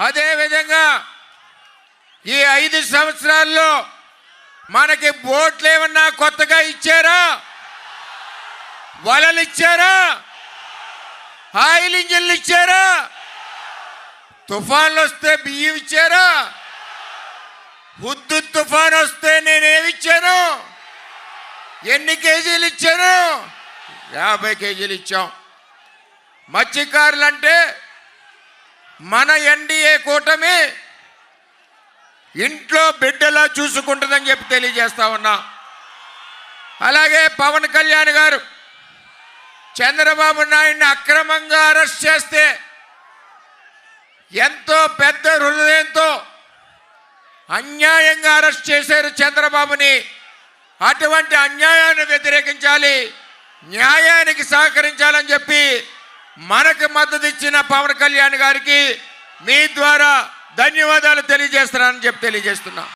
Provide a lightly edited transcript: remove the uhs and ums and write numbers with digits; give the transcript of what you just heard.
అదేవిధంగా ఈ 5 సంవత్సరాల్లో మనకి బోట్లు ఏమన్నా కొత్తగా ఇచ్చారా? వలలు ఇచ్చారా? ఆయిల్ ఇంజిన్లు ఇచ్చారా? తుఫాన్లు వస్తే బియ్యం ఇచ్చారా? హుద్దు తుఫాన్ వస్తే నేనేమిచ్చాను? ఎన్ని కేజీలు ఇచ్చాను? 50 కేజీలు ఇచ్చాం. మత్స్యకారులంటే మన ఎన్డీఏ కూటమి ఇంట్లో బిడ్డలా చూసుకుంటుందని చెప్పి తెలియజేస్తా ఉన్నా. అలాగే పవన్ కళ్యాణ్ గారు చంద్రబాబు నాయుడిని అక్రమంగా అరెస్ట్ చేస్తే ఎంతో పెద్ద హృదయంతో అన్యాయంగా అరెస్ట్ చేశారు చంద్రబాబుని. అటువంటి అన్యాయాన్ని వ్యతిరేకించాలి, న్యాయానికి సహకరించాలని చెప్పి మనకు మద్దతు ఇచ్చిన పవన్ కళ్యాణ్ గారికి మీ ద్వారా ధన్యవాదాలు తెలియజేస్తున్నానని చెప్పి తెలియజేస్తున్నా.